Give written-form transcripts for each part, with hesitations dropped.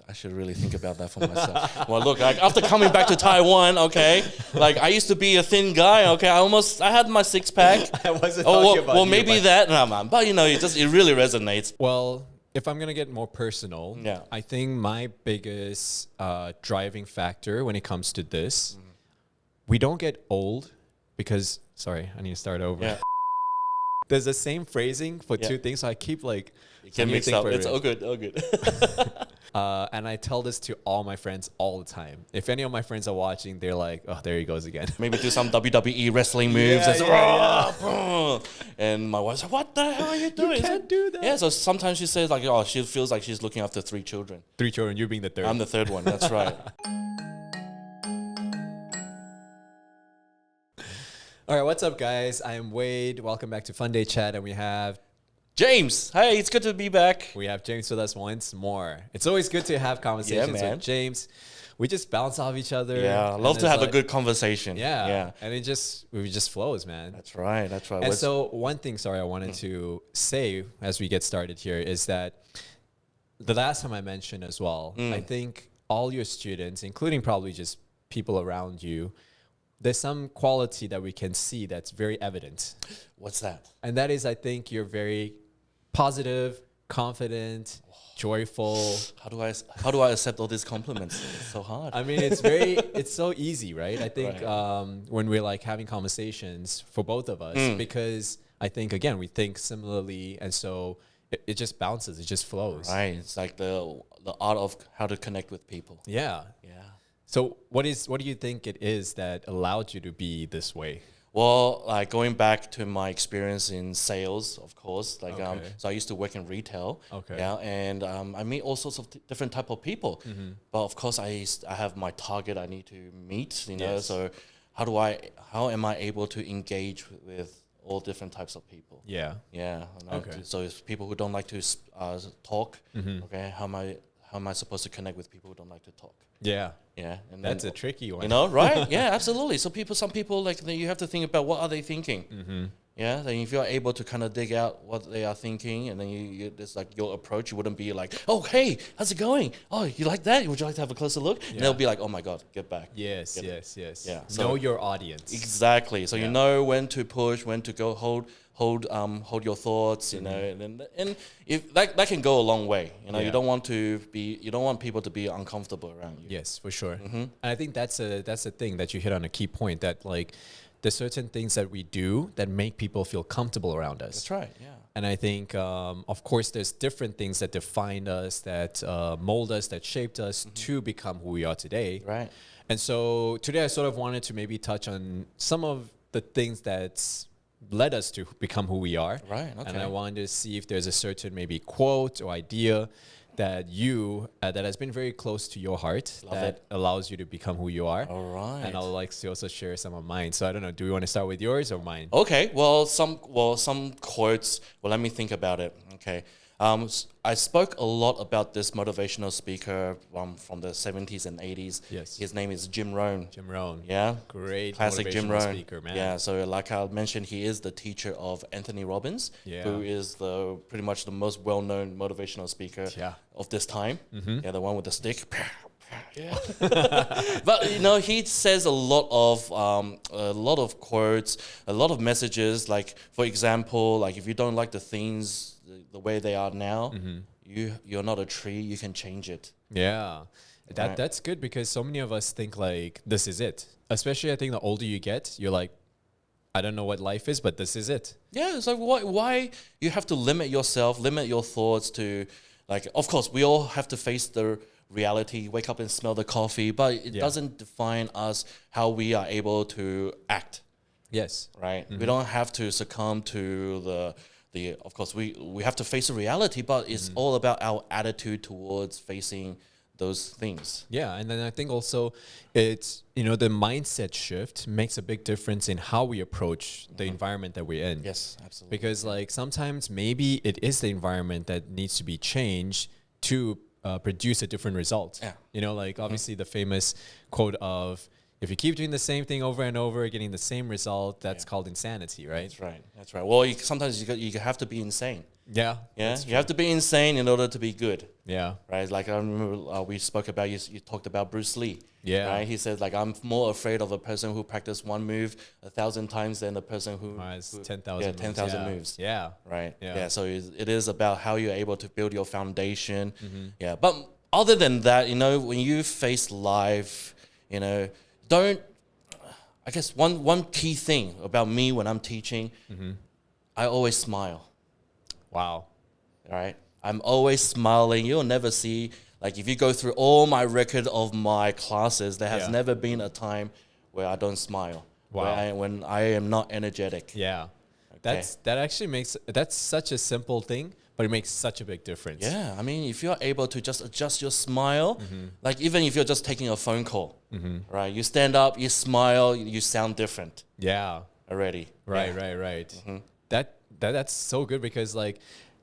I should really think about that for myself. Well, look, like after coming back to Taiwan, okay, like I used to be a thin guy, okay, I had my six pack. I wasn't talking about well, you, maybe that, no, man. But you know, it really resonates. Well, if I'm gonna get more personal, yeah. I think my biggest driving factor when it comes to this, we don't get old because. Sorry, I need to start over. Yeah. There's the same phrasing for two things, so I keep like. Get mixed up. It's all good. And I tell this to all my friends all the time. If any of my friends are watching, they're like, "Oh, there he goes again." Maybe do some WWE wrestling moves. And my wife's like, "What the hell are you doing? You can't do that. Yeah. So sometimes she says like, "Oh, she feels like she's looking after 3 children." 3 children. You being the third. I'm the third one. That's right. All right, what's up, guys? I am Wade. Welcome back to FUNDAY Chat, and we have James. Hey, it's good to be back. We have James with us once more. It's always good to have conversations with James. We just bounce off each other. Yeah, I love to have a good conversation. Yeah. And it just flows, man. That's right. And so one thing, I wanted to say as we get started here is that the last time I mentioned as well, I think all your students, including probably just people around you, there's some quality that we can see that's very evident. What's that? And that is, I think you're very positive, confident, joyful. How do I accept all these compliments? It's so hard. I mean, it's so easy, right? I think when we're like having conversations for both of us, because I think, again, we think similarly. And so it just bounces, it just flows. Right. It's like the art of how to connect with people. Yeah. So what do you think it is that allowed you to be this way? Well, like going back to my experience in sales, of course, like so I used to work in retail. Okay. Yeah, and I meet all sorts of different type of people. But of course, I have my target I need to meet. You know, so how am I able to engage with all different types of people? Yeah. So it's people who don't like to talk. Okay, how am I supposed to connect with people who don't like to talk? Yeah. And that's a tricky one. You know, right? Yeah, absolutely. So some people like you have to think about what are they thinking. Yeah. Then if you're able to kind of dig out what they are thinking, and then it's like your approach, you wouldn't be like, "Oh, hey, how's it going? Oh, you like that? Would you like to have a closer look?" And they'll be like, "Oh my God, get back." Yes. Yeah. So, know your audience. Exactly. So you know when to push, when to go hold your thoughts, you know, and if that can go a long way. You know, you don't want people to be uncomfortable around you. Yes, for sure. And I think that's a thing that you hit on a key point, that like there's certain things that we do that make people feel comfortable around us. That's right. Yeah. And I think, of course, there's different things that define us, that mold us, that shaped us to become who we are today. Right. And so today I sort of wanted to maybe touch on some of the things that's led us to become who we are. Right. Okay. And I wanted to see if there's a certain maybe quote or idea that that has been very close to your heart, allows you to become who you are. All right. And I'd like to also share some of mine. So I don't know, do we want to start with yours or mine? Okay. Well, some quotes. Well, let me think about it. Okay. I spoke a lot about this motivational speaker from the 70s and 80s. Yes. His name is Jim Rohn. Jim Rohn. Yeah. Great Classic Jim Rohn speaker, man. Yeah. So like I mentioned, he is the teacher of Anthony Robbins, who is pretty much the most well-known motivational speaker of this time. Yeah, the one with the stick. Yeah. But you know, he says a lot of quotes, a lot of messages. Like, for example, like if you don't like the things the way they are now, you're not a tree, you can change it. Yeah. That's good, because so many of us think like this is it. Especially I think the older you get, you're like, I don't know what life is, but this is it. Yeah, it's like why you have to limit yourself, limit your thoughts to, like, of course we all have to face the reality, wake up and smell the coffee, but it doesn't define us how we are able to act. Yes. Right? We don't have to succumb to the of course we have to face the reality, but it's all about our attitude towards facing those things. Yeah, and then I think also it's, the mindset shift makes a big difference in how we approach the environment that we're in. Yes, absolutely. Because like sometimes maybe it is the environment that needs to be changed to produce a different result. Yeah. Like obviously the famous quote of, If you keep doing the same thing over and over, getting the same result, that's called insanity, right? That's right. That's right. Well, sometimes you have to be insane. Yeah. Yeah. You have to be insane in order to be good. Yeah. Right. Like I remember we spoke about you talked about Bruce Lee. Yeah. Right. He said like I'm more afraid of a person who practiced one move 1,000 times than a person who has 10,000. Yeah, 10,000 moves. Yeah. Right. Yeah. Yeah. So it is about how you're able to build your foundation. Yeah. But other than that, when you face life, I guess one key thing about me when I'm teaching, I always smile. Wow. Right? I'm always smiling. You'll never see, like if you go through all my record of my classes, there has never been a time where I don't smile. Wow. When I am not energetic. Yeah. Okay. That's such a simple thing, but it makes such a big difference. Yeah. I mean, if you're able to just adjust your smile, like even if you're just taking a phone call, right? You stand up, you smile, you sound different. Yeah. Already. Right. That's so good because like,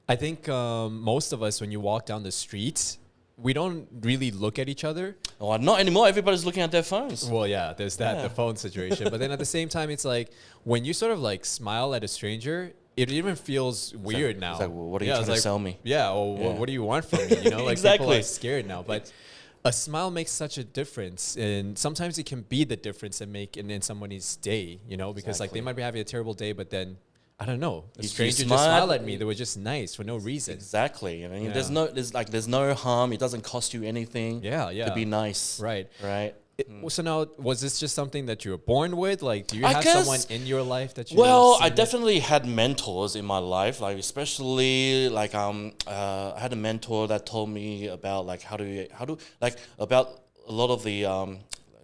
I think most of us, when you walk down the streets, we don't really look at each other. Oh, not anymore. Everybody's looking at their phones. Well, yeah, there's that, the phone situation. But then at the same time, it's like when you sort of like smile at a stranger, it even feels weird now. It's like, well, what are you trying to sell me? Yeah, what do you want from me? Like Exactly. people are scared now. But a smile makes such a difference. And sometimes it can be the difference in somebody's day, because like they might be having a terrible day, but then I don't know. A stranger just smiled at me. They were just nice for no reason. Exactly. I mean, there's no harm. It doesn't cost you anything. To be nice. Right. So now, was this just something that you were born with? Like, do you have someone in your life that you? Well, I definitely had mentors in my life. Like, especially like I had a mentor that told me about like how to about a lot of the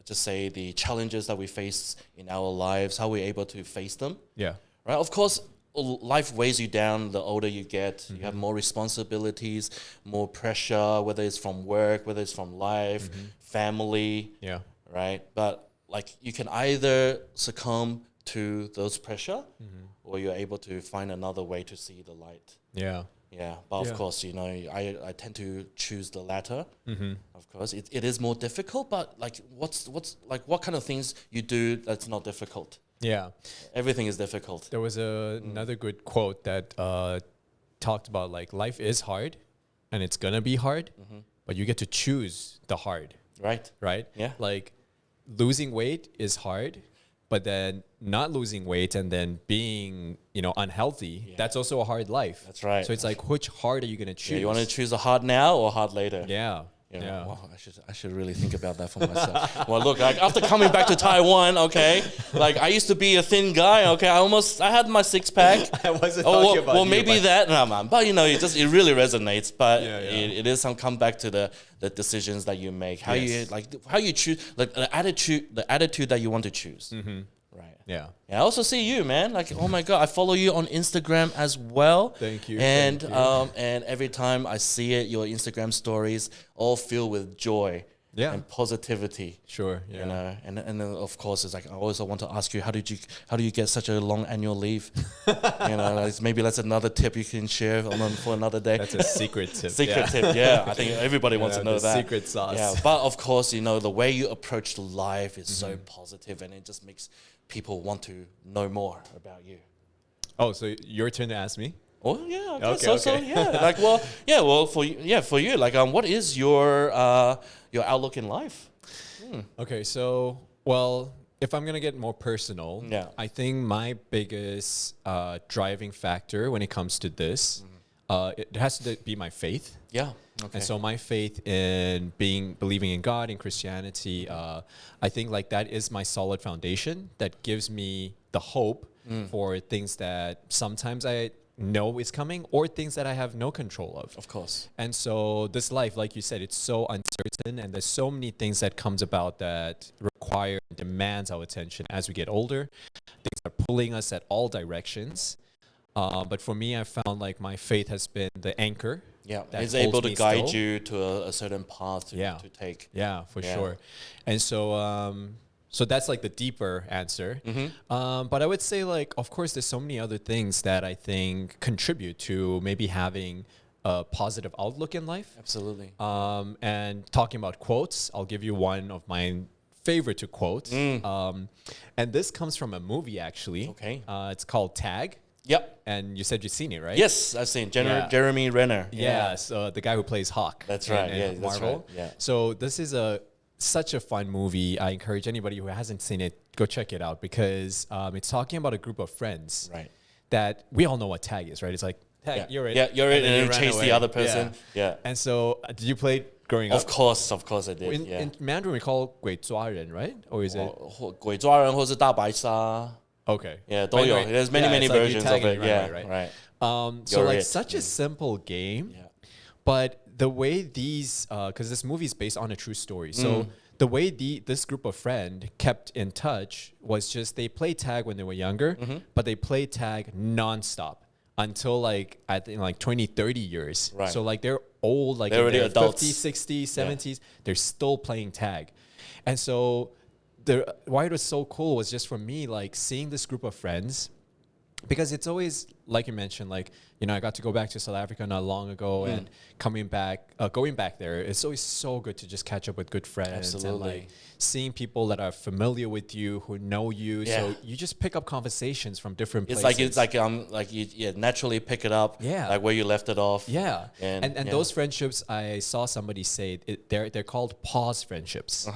just say the challenges that we face in our lives, how we're able to face them. Yeah. Right. Of course, life weighs you down the older you get. You have more responsibilities, more pressure, whether it's from work, whether it's from life, family. Yeah. Right. But like you can either succumb to those pressure or you're able to find another way to see the light. Yeah. Yeah. But of course, I tend to choose the latter. Of course, it is more difficult, but like what's like what kind of things you do that's not difficult? Yeah. Everything is difficult. There was another good quote that talked about like life is hard and it's going to be hard, but you get to choose the hard. Right? Yeah. Like losing weight is hard, but then not losing weight and then being, unhealthy, that's also a hard life. That's right. So it's like, which hard are you going to choose? Yeah, you want to choose a hard now or hard later? Yeah. Wow, I should really think about that for myself. Well, look, like after coming back to Taiwan, okay, like I used to be a thin guy, okay, I had my six pack. I wasn't talking about well, you, maybe that, no, man. But it really resonates. But it is some come back to the decisions that you make, how you choose, like the attitude that you want to choose. Right. Yeah. I also see you, man. Like, oh my God, I follow you on Instagram as well. Thank you. And and every time I see it, your Instagram stories all filled with joy and positivity. Sure. Yeah. And then of course it's like I also want to ask you, how do you get such a long annual leave? Maybe that's another tip you can share for another day. That's a secret tip. Tip. Yeah. I think everybody wants to know that. Secret sauce. Yeah. But of course, the way you approach life is so positive, and it just makes people want to know more about you. Oh, so your turn to ask me? Oh yeah, okay. So yeah, for you, like what is your outlook in life? Okay, so if I'm gonna get more personal, I think my biggest driving factor when it comes to this, it has to be my faith. Yeah. Okay. And so my faith in believing in God, in Christianity, I think like that is my solid foundation that gives me the hope for things that sometimes I know is coming or things that I have no control of. Of course. And so this life, like you said, it's so uncertain and there's so many things that comes about that require and demands our attention as we get older. Things are pulling us at all directions. But for me, I found like my faith has been the anchor. Yeah, it's able to guide you to a certain path to take. Yeah, for sure. And so so that's like the deeper answer. But I would say like, of course, there's so many other things that I think contribute to maybe having a positive outlook in life. Absolutely. And talking about quotes, I'll give you one of my favorite to quote. And this comes from a movie, actually. Okay. It's called Tag. Yep. And you said you've seen it, right? Yes, I've seen Jeremy Renner. Yeah, so the guy who plays Hawk. That's right. in That's Marvel. right. Yeah. So this is such a fun movie. I encourage anybody who hasn't seen it, go check it out, because it's talking about a group of friends. Right. That we all know what tag is, right? It's like, tag, you're it. Yeah, you're it, and then you chase away. the other person. Yeah. And so, did you play growing up? Of course I did. In Mandarin, we call 鬼抓人, right? Or is it? 鬼抓人或是大白鲨. Okay. Yeah, 都有. There's many versions of it. Right. So like such a simple game, but the way these, because this movie is based on a true story, so the way this group of friends kept in touch was just they played tag when they were younger, but they played tag nonstop until like I think like 20, 30 years. Right. So like they're old, like they're in their adults. 50s, 60s, 70s, they're still playing tag. And so why it was so cool was just for me, like seeing this group of friends, because it's always, like you mentioned, like, you know, I got to go back to South Africa not long ago and going back there, it's always so good to just catch up with good friends. Absolutely. And like seeing people that are familiar with you, who know you. Yeah. So you just pick up conversations from different places. It's like you naturally pick it up. Yeah. Like where you left it off. Yeah. And those friendships, I saw somebody say they're called pause friendships.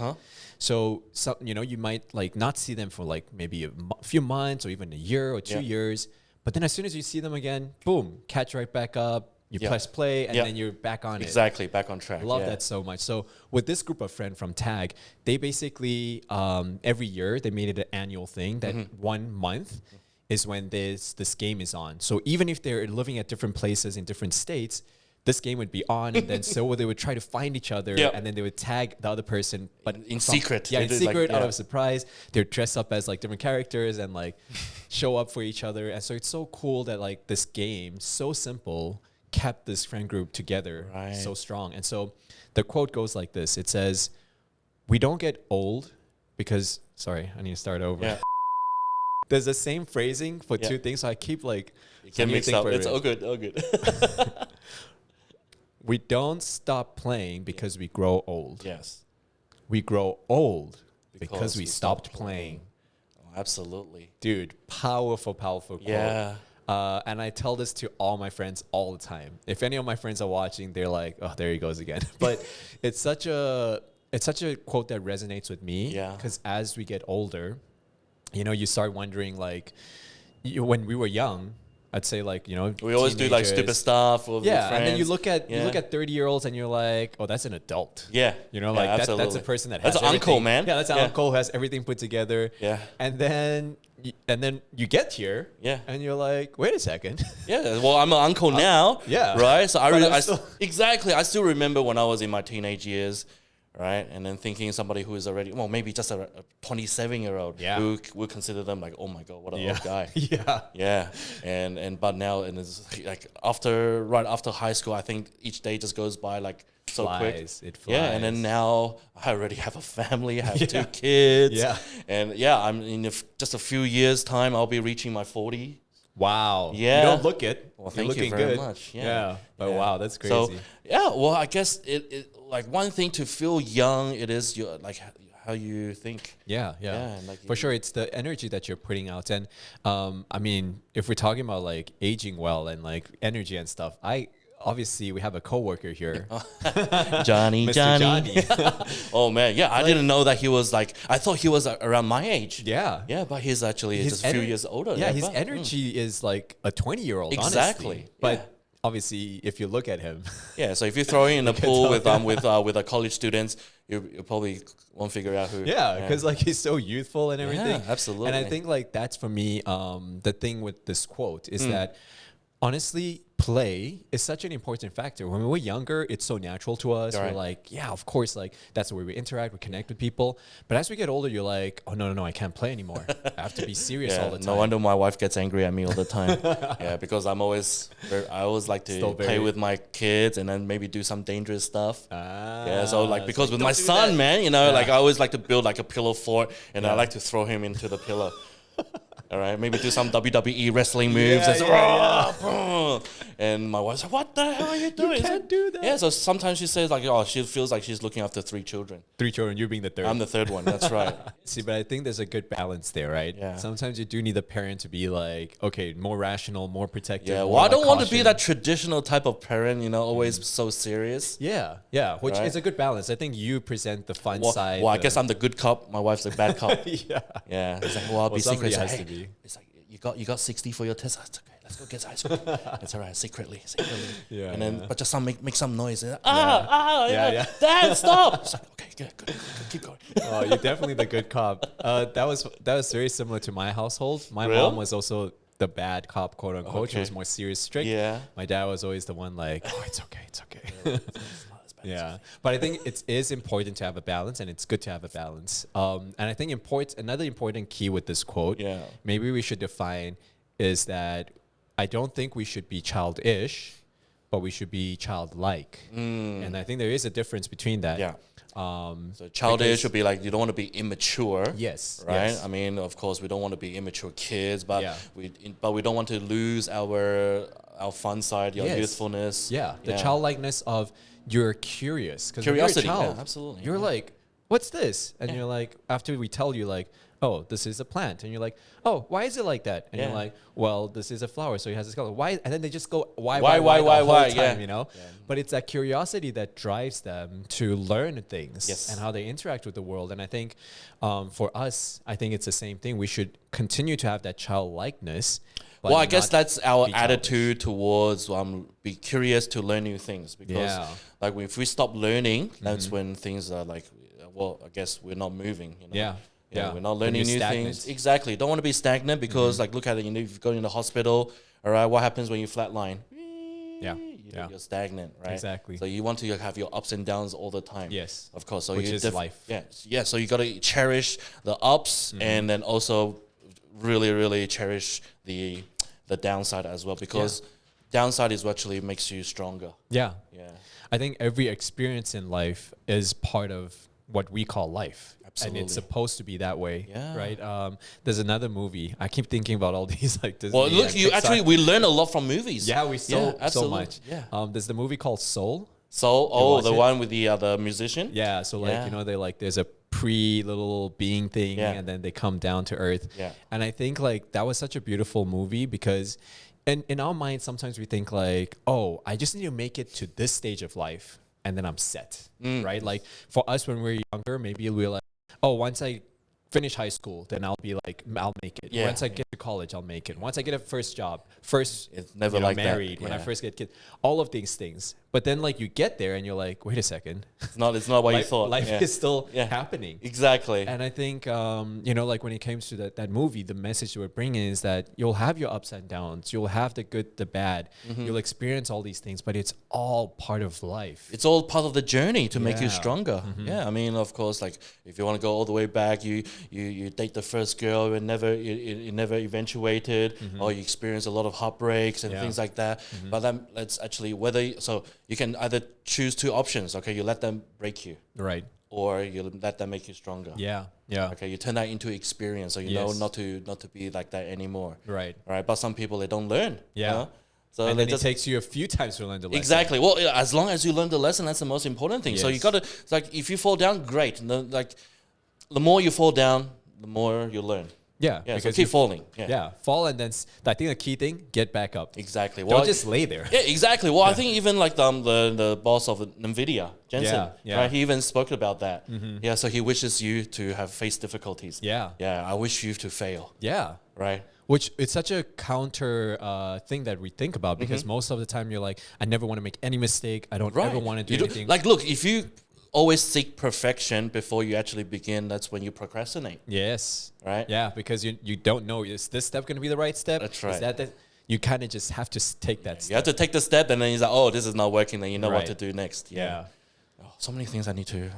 So you know, you might like not see them for like maybe a few months or even a year or 2 years, but then as soon as you see them again, boom, catch right back up. You press play and then you're back on it. Exactly, back on track. I love that so much. So with this group of friends from Tag, they basically every year they made it an annual thing that 1 month is when this game is on. So even if they're living at different places in different states, this game would be on, and then so they would try to find each other, and then they would tag the other person, but in secret. Yeah, in secret, out of surprise. They're dressed up as like different characters and like show up for each other. And so it's so cool that like this game, so simple, kept this friend group together so strong. And so the quote goes like this. It says, "We don't get old because," sorry, I need to start over. Yeah. There's the same phrasing for two things, so I keep like get mixed up. It's all good. We don't stop playing because we grow old. Yes. We grow old because we stopped playing. Oh, absolutely. Dude, powerful quote. Yeah. And I tell this to all my friends all the time. If any of my friends are watching, they're like, "Oh, there he goes again." But it's such a quote that resonates with me. Yeah. Because as we get older, you know, you start wondering like, when we were young, I'd say like, you know, we always do like stupid stuff with friends. And then you look at 30-year-olds and you're like, oh, that's an adult. Yeah. You know, like that's a person that has that's an uncle, man. Yeah, that's an uncle who has everything put together. Yeah. And then you get here. Yeah. And you're like, wait a second. Yeah. Well, I'm an uncle now. Yeah. Right. So I still remember when I was in my teenage years. Right, and then thinking somebody who is already, well, maybe just a 27-year-old who would consider them like, oh my god, what an old guy. Yeah, but now, and it's like right after high school, I think each day just goes by like so quick. It flies. Yeah, and then now I already have a family, I have 2 kids. Yeah, and I'm in just a few years' time, I'll be reaching my 40. Wow. Yeah. You don't look it. Well, thank you very much. Yeah. But wow, that's crazy. So, well, I guess it like one thing to feel young, it is your like how you think. Yeah. Like for sure, it's the energy that you're putting out. And I mean, if we're talking about like aging well and like energy and stuff, obviously we have a coworker here. Johnny. Oh man, yeah, I like, didn't know that he was like, I thought he was around my age. Yeah, but he's actually just a few years older. Yeah, his energy is like a 20-year-old. Exactly. Honestly. But obviously, if you look at him, so if you throw him in a pool with a college students, you probably won't figure out who. Yeah, because like he's so youthful and everything. Yeah, absolutely. And I think like that's for me, the thing with this quote is that honestly, play is such an important factor. When we were younger, it's so natural to us. Right. We're like, yeah, of course, like that's the way we interact, we connect with people. But as we get older, you're like, oh no, I can't play anymore. I have to be serious all the time. No wonder my wife gets angry at me all the time. Because I always like to play with my kids and then maybe do some dangerous stuff. So like because with my son, man, you know, like I always like to build like a pillow fort and I like to throw him into the pillow. All right, maybe do some WWE wrestling moves. And my wife's like, "What the hell are you doing?" You can't do that. Yeah, so sometimes she says like, "Oh, she feels like she's looking after 3 children." 3 children, you being the third. I'm the third one. That's right. See, but I think there's a good balance there, right? Yeah. Sometimes you do need the parent to be like, okay, more rational, more protective. Yeah. more Well, I don't want to caution. be that traditional type of parent, always so serious. Yeah, which Right. is a good balance. I think you present the fun side. Well, I guess I'm the good cop. My wife's the bad cop. Yeah. Yeah. It's like, well, I'll be secret. somebody It's like, has hey, to be. it's like you got 60 for your test. It's okay. Let's go get ice cream. It's all right. Secretly. Yeah, And then, yeah. but just make some noise. And, Yeah. Dad, stop. It's like, okay, good. Keep going. Oh, you're definitely the good cop. That was very similar to my household. My Really? mom was also the bad cop, quote unquote. She Okay. was more serious, strict. Yeah. My dad was always the one like, oh, it's okay. It's not as bad as Yeah, but I think it is important to have a balance, and it's good to have a balance. And I think another important key with this quote, Yeah. maybe we should define, is that I don't think we should be childish, but we should be childlike. And I think there is a difference between that. Yeah. So So childish would be like you don't want to be immature. Yes. Right. yes. I mean, of course, we don't want to be immature kids, but Yeah. we don't want to lose our fun side, your Yes. youthfulness. Yeah, the childlikeness of you're curious. 'Cause Curiosity, when you're a yeah, child, absolutely, You're yeah. like, what's this? And you're like, after we tell you like, oh, this is a plant. And you're like, oh, why is it like that? And Yeah. you're like, well, this is a flower, so it has this color. Why? And then they just go, why Why, the whole yeah. time, But it's that curiosity that drives them to learn things Yes. and how they interact with the world. And I think for us, I think it's the same thing. We should continue to have that childlikeness. but Well, I guess not that's our be childish. attitude towards be curious to learn new things, because Yeah. like if we stop learning, that's when things are like, well, I guess we're not moving. Yeah. Yeah. We're not When learning you're new stagnant. things. Exactly. Don't want to be stagnant, because like look at it. If you go in the hospital, all right, what happens when you flatline? Yeah. You're stagnant, right? Exactly. So you want to have your ups and downs all the time. Yes. Of course. So Which you is life. Yeah. So you got to cherish the ups, and then also really, really cherish the downside as well, because downside is what actually makes you stronger. Yeah. Yeah. I think every experience in life is part of what we call life. Absolutely. And it's supposed to be that way. Yeah. Right. There's another movie. I keep thinking about all these like Disney. Well, look, and Pixar. we learn a lot from movies. Yeah, we so absolutely. much. Yeah. There's the movie called Soul. So, watch the it? one with the musician. Yeah. So like Yeah. they like there's a little being thing, Yeah. and then they come down to earth. Yeah. And I think like that was such a beautiful movie, because in our minds sometimes we think like, oh, I just need to make it to this stage of life and then I'm set. Right? Like for us when we're younger, maybe we're like, oh, once I finish high school, then I'll be like, I'll make it. Yeah. Once I get to college, I'll make it. Once I get a first job, It's never like that. married, when I Yeah. first get kids, all of these things. But then like you get there and you're like, wait a second. It's not what you thought. Life Yeah. is still Yeah. happening. Exactly. And I think, like when it comes to that movie, the message we're bringing is that you'll have your ups and downs. You'll have the good, the bad. You'll experience all these things, but it's all part of life. It's all part of the journey to make you Yeah. stronger. Yeah, I mean, of course, like if you want to go all the way back, you date the first girl and it never eventuated, or you experience a lot of heartbreaks and Yeah. things like that. But then that's actually so you can either choose 2 options. Okay, you let them break you, Right. or you let them make you stronger. Yeah. Yeah. Okay, you turn that into experience, so you know Yes. not to be like that anymore. Right. Right, but some people, they don't learn. Yeah. So And they then it takes you a few times to learn the lesson. Exactly. Well, yeah, as long as you learn the lesson, that's the most important thing. So you Yes. got to, it's like, if you fall down, great. The more you fall down, the more you learn. Yeah. Yeah, so because keep falling. Yeah. Yeah. Fall, and then I think the key thing, get back up. Exactly. Don't just lay there. Yeah, exactly. Well, I think even like the boss of NVIDIA, Jensen, Yeah. right? He even spoke about that. Yeah, so he wishes you to have faced difficulties. Yeah. Yeah, I wish you to fail. Yeah. Right? Which it's such a counter thing that we think about, because most of the time you're like, I never want to make any mistake. I don't ever want to do You anything. Like, look, if you always seek perfection before you actually begin, that's when you procrastinate. Yes. Right? Yeah, because you don't know, is this step going to be the right step? That's Is right. that you kind of just have to take that You step. have to take the step, and then you're like, oh, this is not working. Then you know what Right. to do next. Yeah. Oh, so many things I need to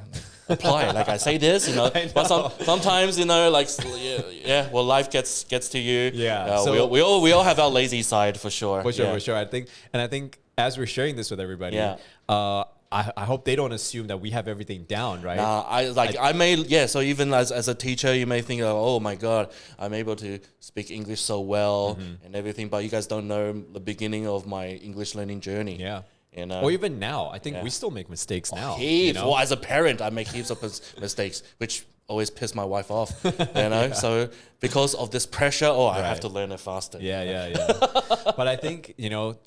apply. Like I say this, I but sometimes, well, life gets to you. Yeah. So we all have our lazy side for sure. For sure, Yeah. for sure. I think as we're sharing this with everybody, Yeah. I hope they don't assume that we have everything down, right? So even as a teacher, you may think, oh my God, I'm able to speak English so well and everything, but you guys don't know the beginning of my English learning journey. Yeah. Or even now, I think we still make mistakes now. Heaps. Well, as a parent, I make heaps of mistakes, which always piss my wife off, So because of this pressure, I have to learn it faster. Yeah. But I think,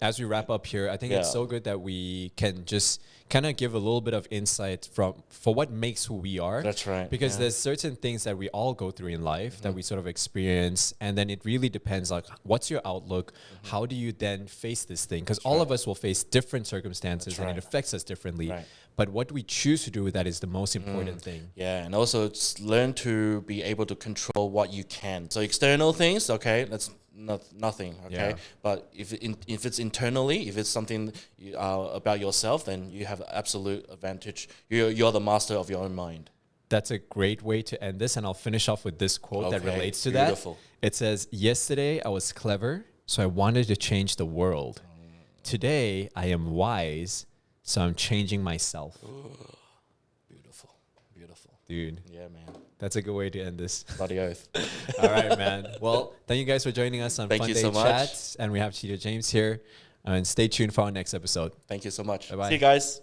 as we wrap up here, I think it's so good that we can just kind of give a little bit of insight for what makes who we are. That's right. Because there's certain things that we all go through in life that we sort of experience, and then it really depends, like, what's your outlook? How do you then face this thing? Because all of us will face different circumstances, and it affects us differently. Right. But what we choose to do with that is the most important thing. Yeah, and also just learn to be able to control what you can. So external things, okay, that's nothing, okay? Yeah. But if it's internally, if it's something about yourself, then you have absolute advantage. You're the master of your own mind. That's a great way to end this, and I'll finish off with this quote that relates to that. It says, "Yesterday I was clever, so I wanted to change the world. Today I am wise, so I'm changing myself." Beautiful. Dude. Yeah, man. That's a good way to end this. Bloody oath. All right, man. Well, thank you guys for joining us on FUNDAY Chat. And we have Cheetah James here. And stay tuned for our next episode. Thank you so much. Bye-bye. See you guys.